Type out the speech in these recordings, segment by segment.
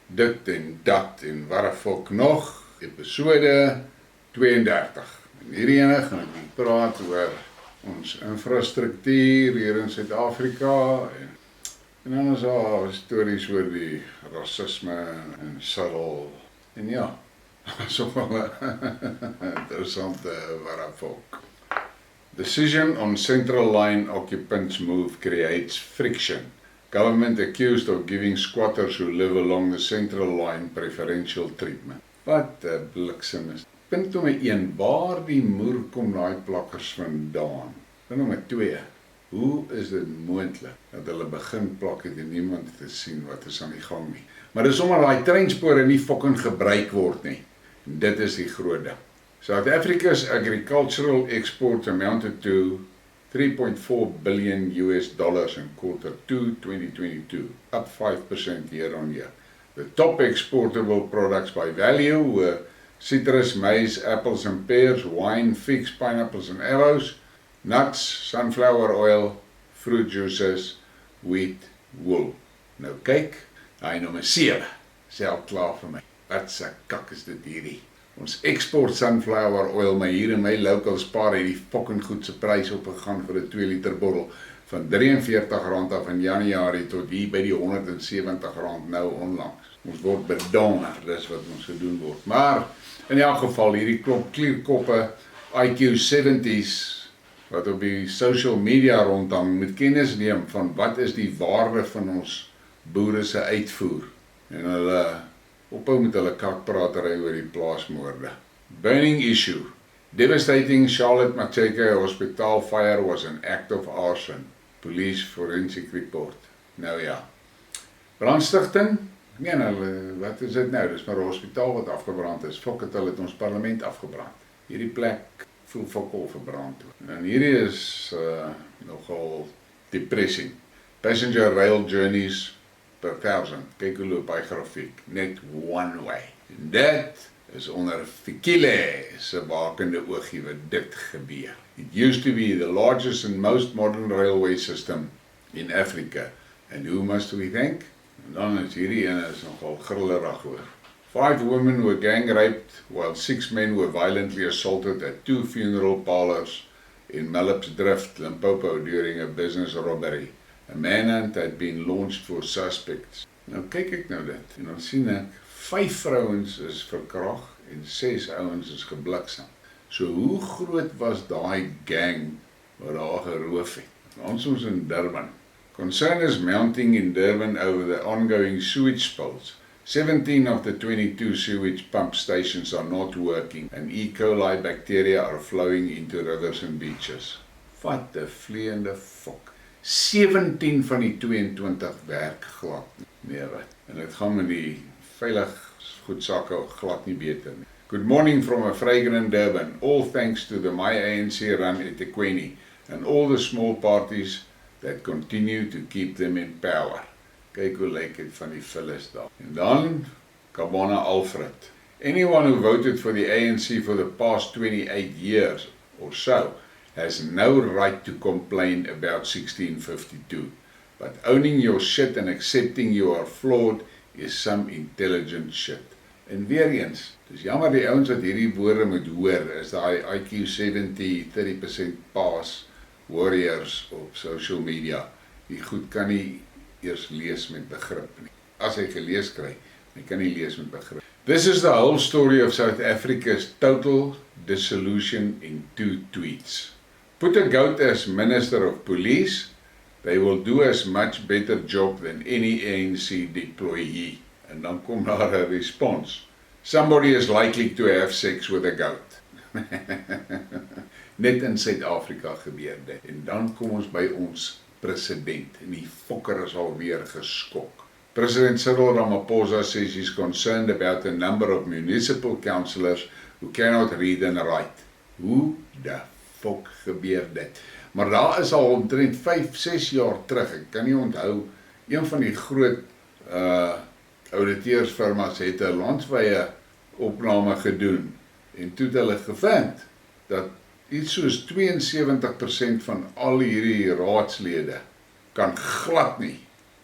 dit en dat en wat 'n fok nog, episode 32. En hierdie ene gaan ek praat oor ons infrastruktuur hier in Suid-Afrika en dan is daar stories oor die rasisme en Cyril en ja, so wel interessante wat 'n fok. Decision on Central Line occupants move creates friction. Government accused of giving squatters who live along the Central Line preferential treatment. Wat 'n bliksem is. Punt nommer 1, waar die moer kom daai plakkers vandaan? Punt nommer 2, hoe is dit moontlik dat hulle begin plak het en niemand te sien wat is aan die gang nie? Maar dis omdat daai treinspore nie fucking gebruik word nie. En dit is die groot ding. South Africa's agricultural exports amounted to $3.4 billion in quarter 2 2022, up 5% year on year. The top exportable products by value were citrus, maize, apples and pears, wine, figs, pineapples and avoes, nuts, sunflower oil, fruit juices, wheat, wool. Nou kyk, hy nommer 7, self klaar vir my. Wat se kak is dit hierdie? Ons export sunflower oil, maar hier in my local spar het die fucking goed se prys opgegaan vir 'n 2 liter bottel van R43 af in Januarie tot hier by die R170 nou onlangs. Ons word bedanger, dis wat ons gedoen word. Maar in elk geval hierdie klop klierkoppe IQ 70's wat op die social media rondhang moet kennis neem van wat is die waarde van ons boere se uitvoer en hulle ophou met hulle kakpratery oor die plaasmoorde. Burning issue. Devastating Charlotte Maxeke Hospital fire was an act of arson. Police forensic report. Nou ja. Brandstigting? Nee, nou, wat is dit nou? Dis maar 'n hospitaal wat afgebrand is. Fok het hulle ons parlement afgebrand. Hierdie plek voel fokol verbrand. En hierdie is nogal depressing. Passenger rail journeys per 1000, kyk hoe loop hy grafiek, net one way. En dit is onder Fikile se wakende oogie wat dit gebeur. It used to be the largest and most modern railway system in Africa. And who must we thank? En dan is hierdie ene is nogal grillerig hoor. 5 women were gang raped while 6 men were violently assaulted at 2 funeral parlors in Malipsdrift, Limpopo during a business robbery. A manhunt had been launched for suspects. Nou kyk ek nou dit en dan sien ek 5 vrouens is verkrag en 6 ouens is gebliksem. So hoe groot was daai gang wat daar geroof het? Ons in Durban. Concern is mounting in Durban over the ongoing sewage spills. 17 of the 22 sewage pump stations are not working and E. coli bacteria are flowing into rivers and beaches. Wat 'n vleiende fok. 17 van die 22 werk glad nie. Nee wat. En dit gaan met die veilig goedsakke glad nie beter nie. Good morning from a fragrant Durban. All thanks to the My ANC run eThekwini and all the small parties that continue to keep them in power. Kyk hoe lyk dit van die vullis daar. En dan Kabona Alfred. Anyone who voted for the ANC for the past 28 years or so has no right to complain about 1652, but owning your shit and accepting you are flawed is some intelligent shit. En weer eens, dis jammer die ouens wat hierdie woorde moet hoor, is daai IQ 70, 30% pass warriors op social media. Die goed kan nie eers lees met begrip nie. As hy gelees kry, hy kan nie lees met begrip. This is the whole story of South Africa's total dissolution in 2 tweets. Put a goat as Minister of Police, they will do as much better job than any ANC deployee. En dan kom daar 'n respons. Somebody is likely to have sex with a goat. Net in Suid-Afrika gebeur dit. En dan kom ons by ons president en die fokker is alweer geskok. President Cyril Ramaphosa says he's concerned about the number of municipal councillors who cannot read and write. Hoe the fok gebeur dit? Maar daar is al omtrent 5-6 jaar terug, ek kan nie onthou, een van die groot auditeursfirmas het 'n landwyse opname gedoen en toe het hulle gevind dat iets soos 72% van al hierdie raadslede kan glad nie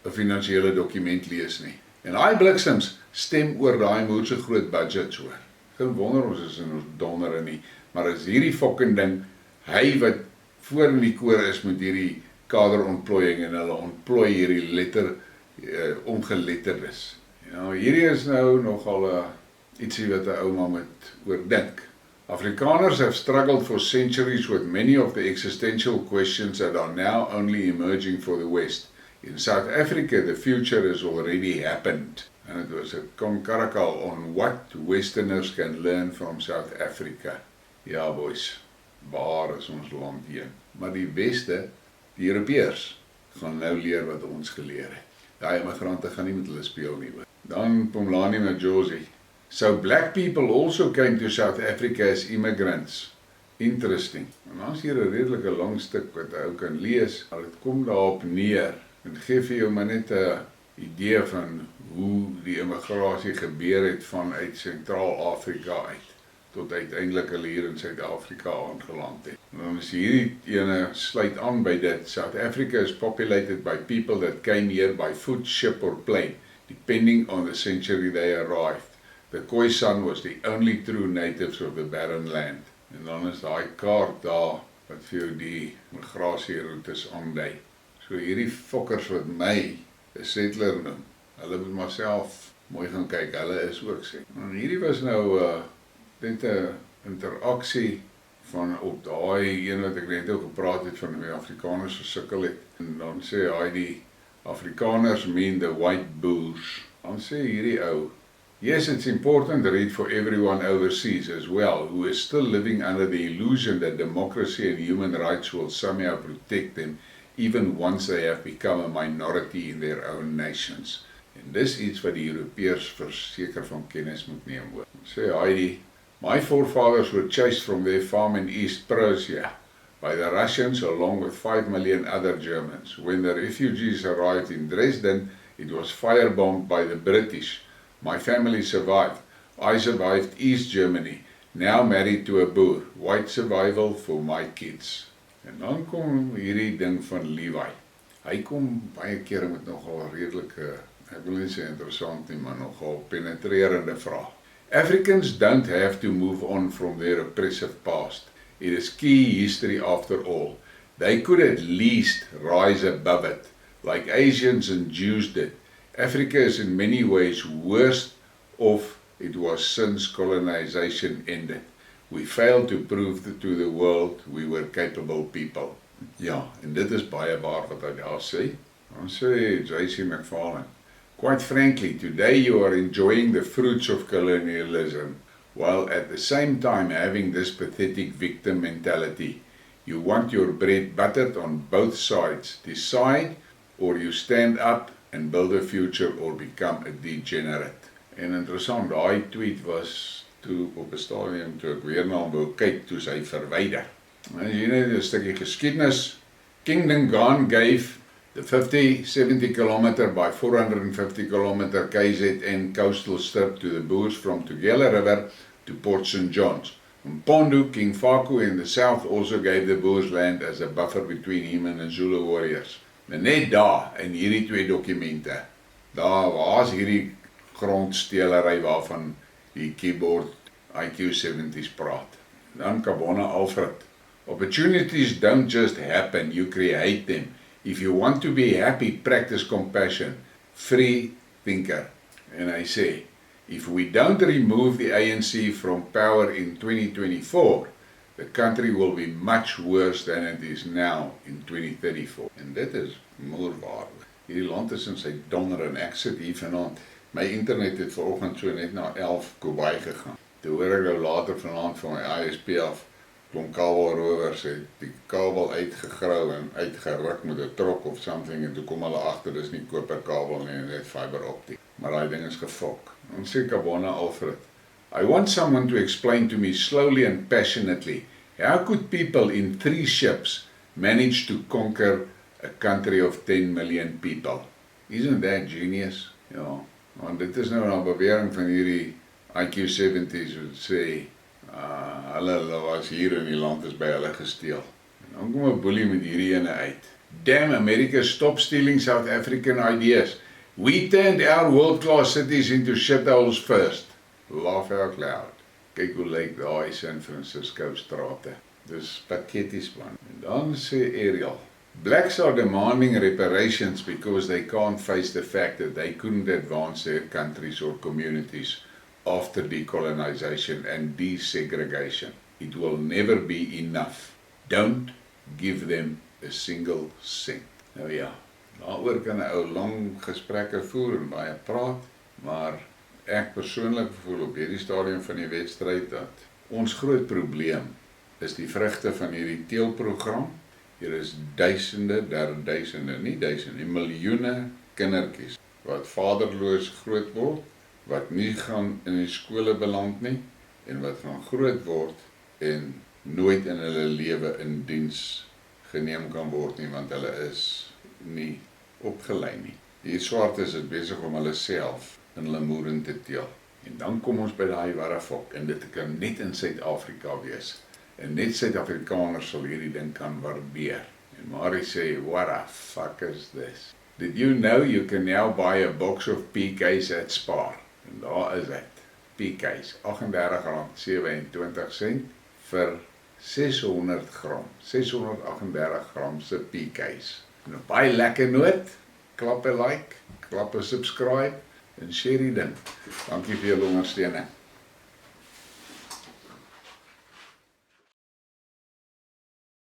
'n finansiële dokument lees nie. En daai bliksems stem oor daai moer se groot budgets hoor. Geen wonder ons is in ons dondere nie, maar is hierdie fucking ding, hy wat voor in die koor is met hierdie kaderontplooiing en hulle ontplooi hierdie ongeletterdes. Ja, hierdie is nou nogal ietsie wat 'n ouma moet oordink. Afrikaners have struggled for centuries with many of the existential questions that are now only emerging for the West. In South Africa, the future has already happened. And it was a concaracal on what Westerners can learn from South Africa. Ja, boys, waar is ons land heen? Maar die Weste, die Europeërs, gaan nou leer wat ons geleer het. Daai immigrante gaan nie met hulle speel nie. Dan Pumlani met Josie. So black people also came to South Africa as immigrants. Interesting. En dan is hier 'n redelike lang stuk wat ou kan lees, maar dit kom daarop neer. En gee vir jou maar net 'n idee van hoe die immigrasie gebeur het vanuit Sentraal-Afrika uit, tot uiteindelik hulle hier in Suid-Afrika aangeland het. En dan is hierdie ene sluit aan by dit. South Africa is populated by people that came here by foot, ship or plane, depending on the century they arrived. The Khoisan was the only true natives of the barren land. En dan is daai kaart daar wat vir jou die migrasieroutes aandui. So hierdie fokkers wat my 'n settler noem, hulle moet maar self mooi gaan kyk, hulle is ook sê. En hierdie was nou net 'n interaksie van op daai een wat ek net ook gepraat het van die Afrikaners gesukkel het. En dan sê hy die Afrikaners mean the white bulls. Dan sê hierdie ou, yes, it's important to read for everyone overseas as well, who is still living under the illusion that democracy and human rights will somehow protect them, even once they have become a minority in their own nations. En dis iets wat die Europeërs verseker van kennis moet neem hoor. Sê Heidi, my forefathers were chased from their farm in East Prussia by the Russians along with 5 million other Germans. When the refugees arrived in Dresden, it was firebombed by the British. My family survived. I survived East Germany, now married to a boer. White survival for my kids. En dan kom hierdie ding van Levi. Hy kom baie kere met nogal redelike, ek wil nie sê interessant nie, maar nogal penetrerende vraag. Africans don't have to move on from their oppressive past. It is key history after all. They could at least rise above it, like Asians and Jews did. Africa is in many ways worse off it was since colonization ended. We failed to prove to the world we were capable people. Ja, en dit is baie waar wat hy daar sê. Dan sê J.C. McFarlane, quite frankly, today you are enjoying the fruits of colonialism, while at the same time having this pathetic victim mentality. You want your bread buttered on both sides. Decide, or you stand up and build a future or become a degenerate. En interessant, daai tweet was toe op 'n stadium toe ek weer na hom wou kyk toe sy verwyder. En hier net 'n stukkie geskiedenis. King Dingaan gave the 70 km by 450 km KZN coastal strip to the Boers from Tugela River to Port St. John's. Mpondo, King Faku in the south also gave the Boers land as a buffer between him and the Zulu warriors. En net daar, in hierdie twee dokumente, daar was hierdie grondstelery waarvan die keyboard IQ70's praat. Dan Kabona Alfred. Opportunities don't just happen, you create them. If you want to be happy, practice compassion. Free thinker. And I say, if we don't remove the ANC from power in 2024, the country will be much worse than it is now in 2034. En dit is moerwaar. Hierdie land is in sy donder en ek sit hier vanaand. My internet het vanoggend so net na 11 Kobai gegaan. Toe hoor ek nou later vanaand van my ISP af, klomp kabelrowers het die kabel uitgegrou en uitgeruk met 'n trok of something en toe kom hulle agter dis nie koperkabel nie, net fiber optic. Maar daai ding is gefok. Ons sê Kabona Alfred, I want someone to explain to me slowly and passionately, how could people in 3 ships manage to conquer a country of 10 million people? Isn't that genius? Ja, want dit is nou 'n bewering van hierdie IQ70's wat sê, hulle was hier in die land is by hulle gesteel. En dan kom 'n boelie met hierdie ene uit. Damn, America, stop stealing South African ideas. We turned our world-class cities into shitholes first. Laugh out loud. Kyk hoe lyk daai San Francisco strate. Dis patheties man. En dan sê Ariel, blacks are demanding reparations because they can't face the fact that they couldn't advance their countries or communities after decolonization and desegregation. It will never be enough. Don't give them a single cent. Nou ja, daaroor kan 'n ou lang gesprekke voer en baie praat, maar ek persoonlik voel op hierdie stadium van die wedstryd dat ons groot probleem is die vrugte van hierdie teelprogram. Hier is duisende, nie duisende, miljoene kindertjies wat vaderloos groot word, wat nie gaan in die skole beland nie en wat gaan groot word en nooit in hulle lewe in diens geneem kan word nie, want hulle is nie opgelei nie. Die swartes is besig om hulle self in hulle moeren te teel. En dan kom ons by daai warrefok en dit kan net in Suid-Afrika wees. En net Suid-Afrikaners sal hierdie ding kan waardeer. En Marie sê, what the fuck is this? Did you know you can now buy a box of PK's at Spar? En daar is dit. PK's, R38,27 vir 600 gram. 638 gram se PK's. En op baie lekker noot, klap 'n like, klap 'n subscribe en share die ding. Dankie vir julle ondersteuning.